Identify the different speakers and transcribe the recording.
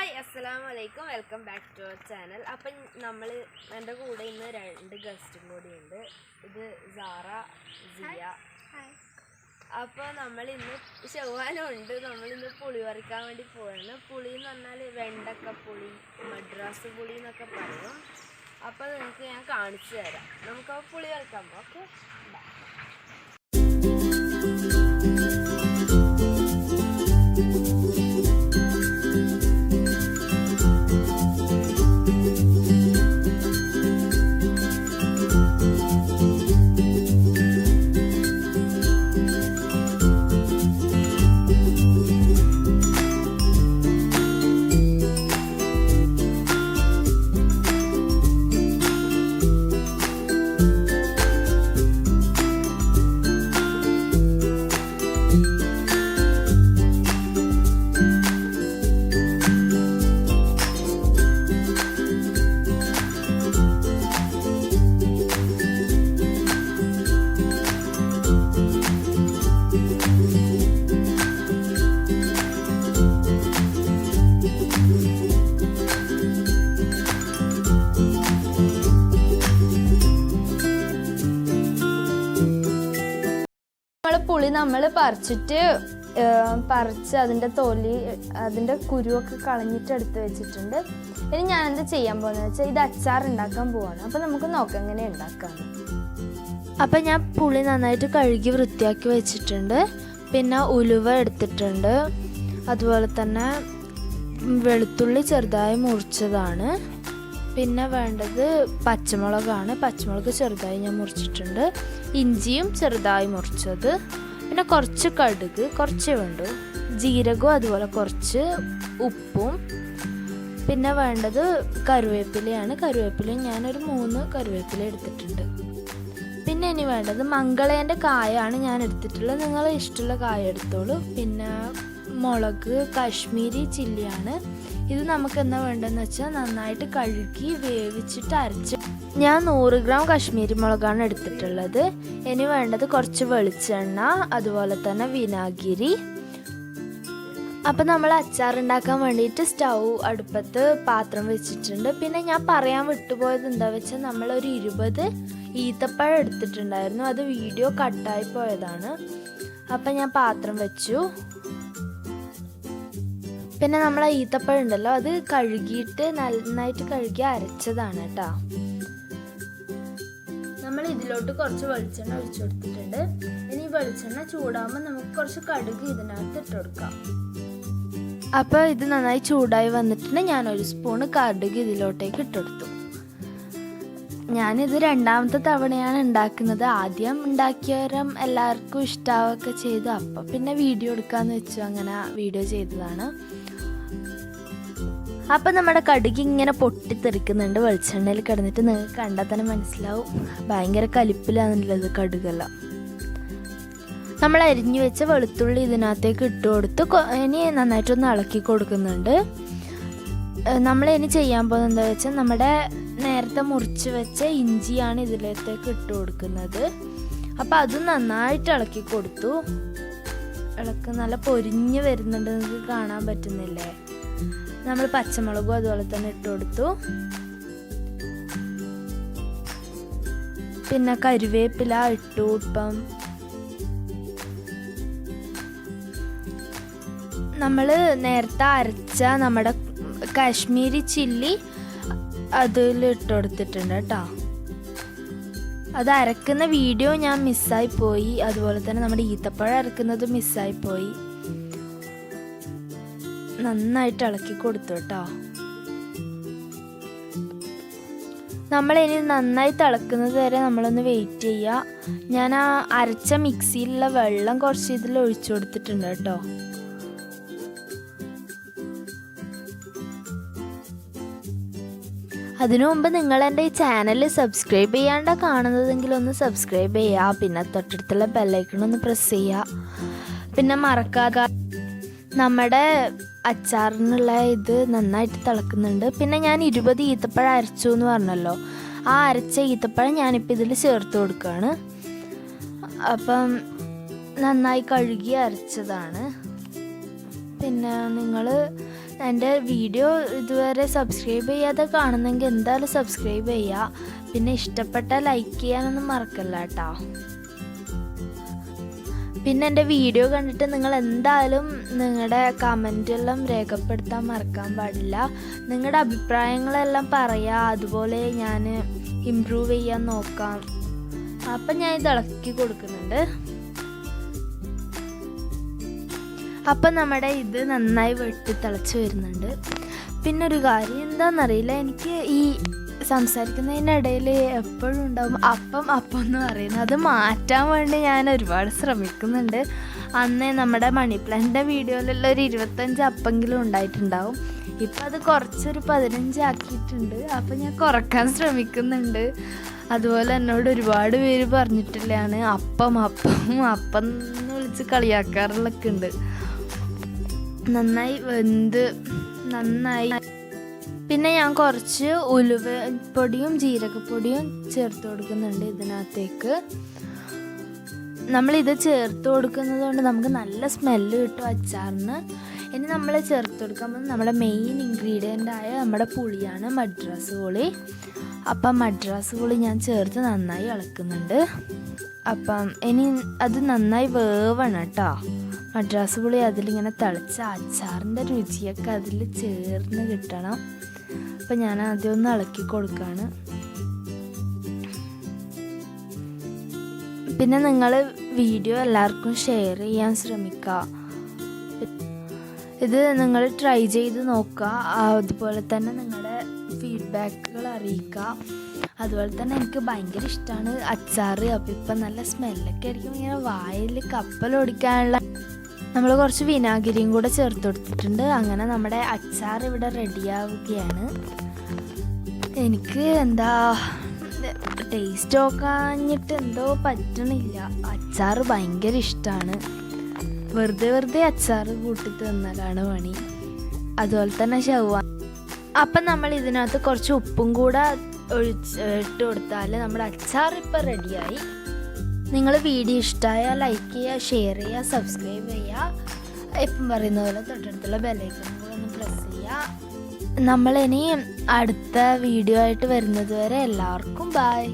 Speaker 1: Hi അസ്സലാമലൈക്കും welcome back to our channel. അപ്പം നമ്മൾ എൻ്റെ കൂടെ ഇന്ന് 2 ഗസ്റ്റും കൂടി ഉണ്ട്. ഇത് സാറ, സിയ. അപ്പോൾ നമ്മളിന്ന് ഷവാനുണ്ട്. നമ്മളിന്ന് പുളി പറിക്കാൻ വേണ്ടി പോവാണ്. പുളി എന്ന് പറഞ്ഞാൽ വെണ്ടക്ക പുളി, മദ്രാസ് പുളി എന്നൊക്കെ പറയും. അപ്പോൾ നിങ്ങൾക്ക് ഞാൻ കാണിച്ചു തരാം. നമുക്ക് ആ പുളി പറിക്കാൻ പോകാം. ഓക്കെ. പുളി നമ്മൾ പറിച്ച് അതിൻ്റെ തൊലി, അതിൻ്റെ കുരുവൊക്കെ കളഞ്ഞിട്ട് എടുത്ത് വെച്ചിട്ടുണ്ട്. ഇനി ഞാൻ എന്താ ചെയ്യാൻ പോകുന്നത് വെച്ചാൽ ഇത് അച്ചാർ ഉണ്ടാക്കാൻ പോവാണ്. അപ്പോൾ നമുക്ക് നോക്കാം എങ്ങനെ ഉണ്ടാക്കാമെന്ന്. അപ്പം ഞാൻ പുളി നന്നായിട്ട് കഴുകി വൃത്തിയാക്കി വെച്ചിട്ടുണ്ട്. പിന്നെ ഉലുവ എടുത്തിട്ടുണ്ട്. അതുപോലെ തന്നെ വെളുത്തുള്ളി ചെറുതായി മുറിച്ചതാണ്. പിന്നെ വേണ്ടത് പച്ചമുളകാണ്. പച്ചമുളക് ചെറുതായി ഞാൻ മുറിച്ചിട്ടുണ്ട്. ഇഞ്ചിയും ചെറുതായി മുറിച്ചത്. പിന്നെ കുറച്ച് കടുക്, കുറച്ച് വേണ്ടു, ജീരകവും അതുപോലെ കുറച്ച് ഉപ്പും. പിന്നെ വേണ്ടത് കറിവേപ്പിലയാണ്. കറിവേപ്പിലയും ഞാനൊരു 3 കറിവേപ്പില എടുത്തിട്ടുണ്ട്. പിന്നെ ഇനി വേണ്ടത് മംഗളേൻ്റെ കായാണ് ഞാൻ എടുത്തിട്ടുള്ളത്. നിങ്ങൾ ഇഷ്ടമുള്ള കായ എടുത്തോളൂ. പിന്നെ മുളക് കാശ്മീരി ചില്ലിയാണ്. ഇത് നമുക്ക് എന്താ വേണ്ടതെന്ന് വെച്ചാൽ നന്നായിട്ട് കഴുകി വേവിച്ചിട്ട് അരച്ച്. ഞാൻ 100 ഗ്രാം കാശ്മീരി മുളകാണ് എടുത്തിട്ടുള്ളത്. ഇനി വേണ്ടത് കുറച്ച് വെളിച്ചെണ്ണ, അതുപോലെ തന്നെ വിനാഗിരി. അപ്പം നമ്മൾ അച്ചാർ ഉണ്ടാക്കാൻ വേണ്ടിയിട്ട് സ്റ്റൗ അടുപ്പത്ത് പാത്രം വെച്ചിട്ടുണ്ട്. പിന്നെ ഞാൻ പറയാൻ വിട്ടുപോയത് എന്താ വെച്ചാൽ നമ്മളൊരു 20 ഈത്തപ്പഴം എടുത്തിട്ടുണ്ടായിരുന്നു. അത് വീഡിയോ കട്ടായി പോയതാണ്. അപ്പം ഞാൻ പാത്രം വെച്ചു. പിന്നെ നമ്മൾ ഈത്തപ്പഴം ഉണ്ടല്ലോ, അത് കഴുകിയിട്ട് നന്നായിട്ട് കഴുകി അരച്ചതാണ് കേട്ടോ. നമ്മൾ ഇതിലോട്ട് കുറച്ച് വെളിച്ചെണ്ണ ഒഴിച്ചു കൊടുത്തിട്ടുണ്ട്. ഇനി വെളിച്ചെണ്ണ ചൂടാകുമ്പോൾ നമുക്ക് കുറച്ച് കടുക് ഇതിനകത്ത് ഇട്ട് കൊടുക്കാം. അപ്പോൾ ഇത് നന്നായി ചൂടായി വന്നിട്ടുണ്ട്. ഞാൻ 1 സ്പൂണ് കടുക് ഇതിലോട്ടേക്ക് ഇട്ടെടുത്തു. ഞാനിത് 2ാമത്തെ തവണയാണ് ഉണ്ടാക്കുന്നത്. ആദ്യം ഉണ്ടാക്കിയവരും എല്ലാവർക്കും ഇഷ്ടാവൊക്കെ ചെയ്തു. അപ്പം പിന്നെ വീഡിയോ എടുക്കാമെന്ന് വെച്ചു, അങ്ങനെ വീഡിയോ ചെയ്തതാണ്. അപ്പം നമ്മുടെ കടുക് ഇങ്ങനെ പൊട്ടിത്തെറിക്കുന്നുണ്ട് വെളിച്ചെണ്ണയിൽ കിടന്നിട്ട്. നിങ്ങൾക്ക് കണ്ടാൽ തന്നെ മനസ്സിലാവും ഭയങ്കര കലിപ്പിലാണുള്ളത് കടുകെല്ലാം. നമ്മൾ അരിഞ്ഞു വെച്ച വെളുത്തുള്ളി ഇതിനകത്തേക്ക് ഇട്ട് കൊടുത്ത് ഇനി നന്നായിട്ടൊന്ന് ഇളക്കി കൊടുക്കുന്നുണ്ട്. നമ്മളിനി ചെയ്യാൻ പോകുന്നത് എന്താ വെച്ചാൽ നമ്മുടെ നേരത്തെ മുറിച്ച് വെച്ച ഇഞ്ചിയാണ് ഇതിലേക്ക് ഇട്ട് കൊടുക്കുന്നത്. അപ്പം അതും നന്നായിട്ട് ഇളക്കി കൊടുത്തു. നല്ല പൊരിഞ്ഞ് വരുന്നുണ്ട്, നിങ്ങൾക്ക് കാണാൻ പറ്റുന്നില്ലേ. നമ്മൾ പച്ചമുളകും അതുപോലെ തന്നെ ഇട്ട് കൊടുത്തു. പിന്നെ കറിവേപ്പില ഇട്ടു. ഇപ്പം നമ്മൾ നേരത്തെ അരച്ച നമ്മുടെ കാശ്മീരി ചില്ലി അതിൽ ഇട്ട് കൊടുത്തിട്ടുണ്ട് കേട്ടോ. അത് അരക്കുന്ന വീഡിയോ ഞാൻ മിസ്സായി പോയി. അതുപോലെ തന്നെ നമ്മുടെ ഈത്തപ്പഴം അരക്കുന്നത് മിസ്സായി പോയി. നന്നായിട്ട് ഇളക്കി കൊടുത്തു കേട്ടോ. നമ്മളിനി നന്നായി തിളക്കുന്നത് വരെ നമ്മളൊന്ന് വെയിറ്റ് ചെയ്യുക. ഞാൻ ആ അരച്ച മിക്സിയിലുള്ള വെള്ളം കുറച്ച് ഇതിൽ ഒഴിച്ചു കൊടുത്തിട്ടുണ്ട് കേട്ടോ. അതിനു മുമ്പ് നിങ്ങൾ എൻ്റെ ഈ ചാനൽ സബ്സ്ക്രൈബ് ചെയ്യാണ്ട കാണുന്നതെങ്കിൽ ഒന്ന് സബ്സ്ക്രൈബ് ചെയ്യുക. പിന്നെ തൊട്ടടുത്തുള്ള ബെല്ലൈക്കൺ പ്രസ് ചെയ്യുക. പിന്നെ മറക്കാതെ നമ്മുടെ അച്ചാറിനുള്ള ഇത് നന്നായിട്ട് തിളക്കുന്നുണ്ട്. പിന്നെ ഞാൻ 20 ഈത്തപ്പഴം അരച്ചു എന്ന് പറഞ്ഞല്ലോ, ആ അരച്ച ഈത്തപ്പഴം ഞാനിപ്പോൾ ഇതിൽ ചേർത്ത് കൊടുക്കുകയാണ്. അപ്പം നന്നായി കഴുകി അരച്ചതാണ്. പിന്നെ നിങ്ങൾ എൻ്റെ വീഡിയോ ഇതുവരെ സബ്സ്ക്രൈബ് ചെയ്യാതെ കാണുന്നെങ്കിൽ എന്തായാലും സബ്സ്ക്രൈബ് ചെയ്യുക. പിന്നെ ഇഷ്ടപ്പെട്ടാൽ ലൈക്ക് ചെയ്യാനൊന്നും മറക്കല്ല കേട്ടോ. പിന്നെ എൻ്റെ വീഡിയോ കണ്ടിട്ട് നിങ്ങൾ എന്തായാലും നിങ്ങളുടെ കമൻറ്റെല്ലാം രേഖപ്പെടുത്താൻ മറക്കാൻ പാടില്ല. നിങ്ങളുടെ അഭിപ്രായങ്ങളെല്ലാം പറയുക, അതുപോലെ ഞാൻ ഇമ്പ്രൂവ് ചെയ്യാൻ നോക്കാം. അപ്പം ഞാൻ ഇത് ഇളക്കി കൊടുക്കുന്നുണ്ട്. അപ്പം നമ്മുടെ ഇത് നന്നായി വെട്ടി തിളച്ച് വരുന്നുണ്ട്. പിന്നെ ഒരു കാര്യം എന്താണെന്നറിയില്ല, എനിക്ക് ഈ സംസാരിക്കുന്നതിനിടയിൽ എപ്പോഴും ഉണ്ടാവും അപ്പം എന്ന് പറയുന്നത്. അത് മാറ്റാൻ വേണ്ടി ഞാൻ ഒരുപാട് ശ്രമിക്കുന്നുണ്ട്. അന്ന് നമ്മുടെ മണി പ്ലാന്റിൻ്റെ വീഡിയോയിലുള്ള ഒരു 25 അപ്പെങ്കിലും ഉണ്ടായിട്ടുണ്ടാവും. ഇപ്പം അത് കുറച്ചൊരു 15 ആക്കിയിട്ടുണ്ട്. അപ്പം ഞാൻ കുറക്കാൻ ശ്രമിക്കുന്നുണ്ട്. അതുപോലെ എന്നോട് ഒരുപാട് പേര് പറഞ്ഞിട്ടില്ലാണ് അപ്പം എന്ന് വിളിച്ച് കളിയാക്കാറുള്ളൊക്കെ ഉണ്ട്. നന്നായി വെന്ത് നന്നായി. പിന്നെ ഞാൻ കുറച്ച് ഉലുവപ്പൊടിയും ജീരകപ്പൊടിയും ചേർത്ത് കൊടുക്കുന്നുണ്ട് ഇതിനകത്തേക്ക്. നമ്മളിത് ചേർത്ത് കൊടുക്കുന്നത് കൊണ്ട് നമുക്ക് നല്ല സ്മെല്ല് കിട്ടും അച്ചാറിന്. ഇനി നമ്മൾ ചേർത്ത് കൊടുക്കാൻ പോകുന്നത് നമ്മുടെ മെയിൻ ഇൻഗ്രീഡിയൻ്റായ നമ്മുടെ പുളിയാണ്, മദ്രാസ് പുളി. അപ്പം മദ്രാസ് പുളി ഞാൻ ചേർത്ത് നന്നായി ഇളക്കുന്നുണ്ട്. അപ്പം ഇനി അത് നന്നായി വേവണം കേട്ടോ. മദ്രാസ് പുളി അതിലിങ്ങനെ തിളച്ച അച്ചാറിൻ്റെ രുചിയൊക്കെ അതിൽ ചേർന്ന് കിട്ടണം. അപ്പം ഞാൻ ആദ്യം ഒന്ന് ഇളക്കി കൊടുക്കുകയാണ്. പിന്നെ നിങ്ങൾ വീഡിയോ എല്ലാവർക്കും ഷെയർ ചെയ്യാൻ ശ്രമിക്കുക. ഇത് നിങ്ങൾ ട്രൈ ചെയ്ത് നോക്കുക. അതുപോലെ തന്നെ നിങ്ങളുടെ ഫീഡ്ബാക്കുകൾ അറിയിക്കുക. അതുപോലെ തന്നെ എനിക്ക് ഭയങ്കര ഇഷ്ടമാണ് അച്ചാർ. അപ്പം ഇപ്പം നല്ല സ്മെല്ലൊക്കെ ആയിരിക്കും. ഇങ്ങനെ വായിൽ കപ്പലോടിക്കാനുള്ള നമ്മൾ കുറച്ച് വിനാഗിരിയും കൂടെ ചേർത്ത് കൊടുത്തിട്ടുണ്ട്. അങ്ങനെ നമ്മുടെ അച്ചാർ ഇവിടെ റെഡിയാവുകയാണ്. എനിക്ക് എന്താ ടേസ്റ്റ് നോക്കാഞ്ഞിട്ട് എന്തോ പറ്റണില്ല. അച്ചാർ ഭയങ്കര ഇഷ്ടമാണ്. വെറുതെ അച്ചാർ കൂട്ടി തിന്നലാണ് പണി. അതുപോലെ തന്നെ ഷവ്വാ. അപ്പം നമ്മൾ ഇതിനകത്ത് കുറച്ച് ഉപ്പും കൂടെ ഇട്ട് കൊടുത്താൽ നമ്മുടെ അച്ചാർ ഇപ്പം റെഡിയായി. നിങ്ങൾ വീഡിയോ ഇഷ്ടമായാൽ ലൈക്ക് ചെയ്യുക, ഷെയർ ചെയ്യുക, സബ്സ്ക്രൈബ് ചെയ്യുക. ഇപ്പം പറയുന്ന പോലെ തൊട്ടടുത്തുള്ള ബെല്ലൈക്കൺ കൂടെ ഒന്ന് പ്രസ് ചെയ്യുക. നമ്മളിനി അടുത്ത വീഡിയോ ആയിട്ട് വരുന്നത് വരെ എല്ലാവർക്കും ബൈ.